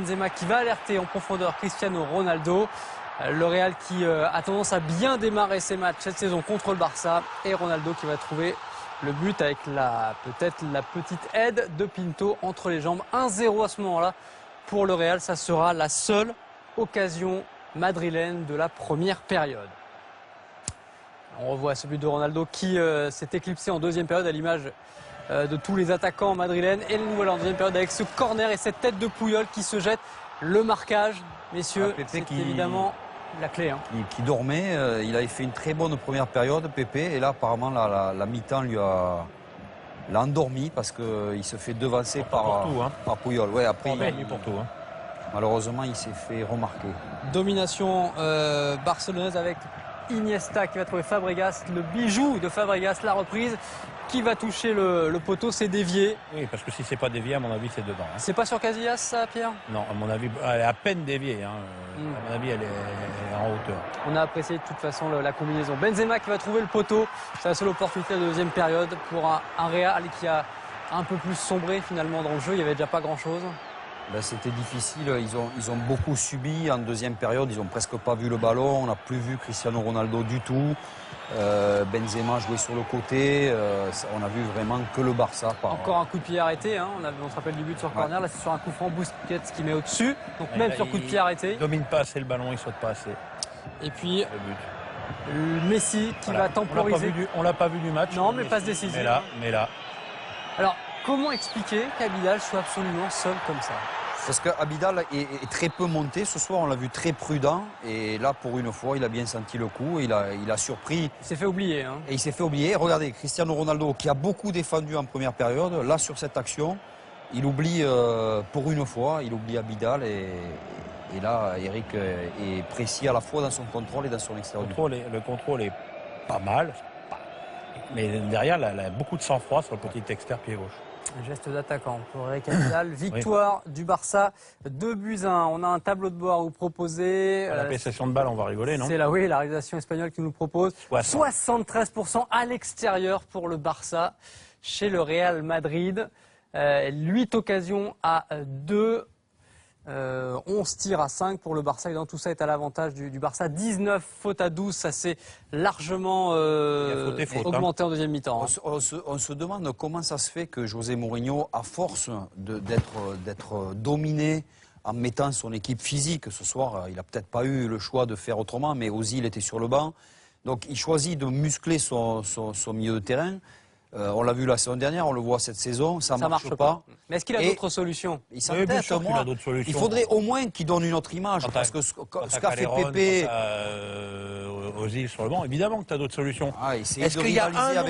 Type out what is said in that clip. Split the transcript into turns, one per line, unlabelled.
Benzema qui va alerter en profondeur Cristiano Ronaldo. Le Real qui a tendance à bien démarrer ses matchs cette saison contre le Barça. Et Ronaldo qui va trouver le but avec peut-être la petite aide de Pinto entre les jambes. 1-0 à ce moment-là pour le Real. Ça sera la seule occasion madrilène de la première période. On revoit ce but de Ronaldo qui s'est éclipsé en deuxième période à l'image de tous les attaquants madrilènes. Et nous voilà en deuxième période avec ce corner et cette tête de Puyol qui se jette. Le marquage, messieurs, c'est évidemment la clé.
Qui dormait, il avait fait une très bonne première période, Pépé, et là apparemment la mi-temps l'a endormi parce qu'il se fait devancer par Puyol. Ouais, après, malheureusement, il s'est fait remarquer.
Domination barcelonaise avec Iniesta qui va trouver Fabregas, le bijou de Fabregas, la reprise qui va toucher le poteau, c'est dévié.
Oui, parce que si c'est pas dévié, à mon avis, c'est dedans.
C'est pas sur Casillas, ça, Pierre?
Non, à mon avis, elle est à peine déviée. À mon avis, elle est en hauteur.
On a apprécié de toute façon la combinaison. Benzema qui va trouver le poteau, c'est la seule opportunité de la deuxième période pour un Real qui a un peu plus sombré finalement dans le jeu. Il n'y avait déjà pas grand-chose.
Ben, c'était difficile, ils ont beaucoup subi en deuxième période, ils n'ont presque pas vu le ballon, on n'a plus vu Cristiano Ronaldo du tout, Benzema jouait sur le côté, on a vu vraiment que le Barça.
Encore un coup de pied arrêté, on se rappelle du but sur corner, là c'est sur un coup franc, Busquets qui met au-dessus, donc et même là, sur coup de pied arrêté.
Il domine pas assez le ballon, il saute pas assez.
Et puis Messi qui va temporiser.
On l'a pas vu du match.
Non mais passe décisive.
Mais là.
Alors comment expliquer qu'Abidal soit absolument seul comme ça?
Parce qu'Abidal est très peu monté. Ce soir, on l'a vu très prudent. Et là, pour une fois, il a bien senti le coup. Il a surpris.
Il s'est fait oublier.
Et il s'est fait oublier. Regardez, Cristiano Ronaldo, qui a beaucoup défendu en première période, là, sur cette action, il oublie, pour une fois, il oublie Abidal. Et là, Eric est précis à la fois dans son contrôle et dans son extérieur.
Le contrôle est pas mal. Mais derrière, il a beaucoup de sang-froid sur le petit extérieur pied gauche.
Un geste d'attaquant pour Eric Abidal. Victoire du Barça, 2-1. On a un tableau de bord à vous proposer.
La possession de balle, on va rigoler, non?
C'est là, oui, la réalisation espagnole qui nous propose. 73% à l'extérieur pour le Barça, chez le Real Madrid. 8 occasions à 2. 11 tirs à 5 pour le Barça. Évidemment, tout ça est à l'avantage du Barça. 19 fautes à 12, ça s'est largement augmenté en deuxième mi-temps.
On se demande comment ça se fait que José Mourinho, à force d'être dominé en mettant son équipe physique, ce soir, il n'a peut-être pas eu le choix de faire autrement, mais Ozil était sur le banc. Donc il choisit de muscler son milieu de terrain. On l'a vu la saison dernière, on le voit cette saison, ça marche pas.
Mais est-ce qu'il a d'autres solutions?
Il faudrait au moins qu'il donne une autre image. Parce que ce qu'a fait Pépé...
Ozil sur le banc, évidemment que tu as d'autres solutions.
Est-ce qu'il y a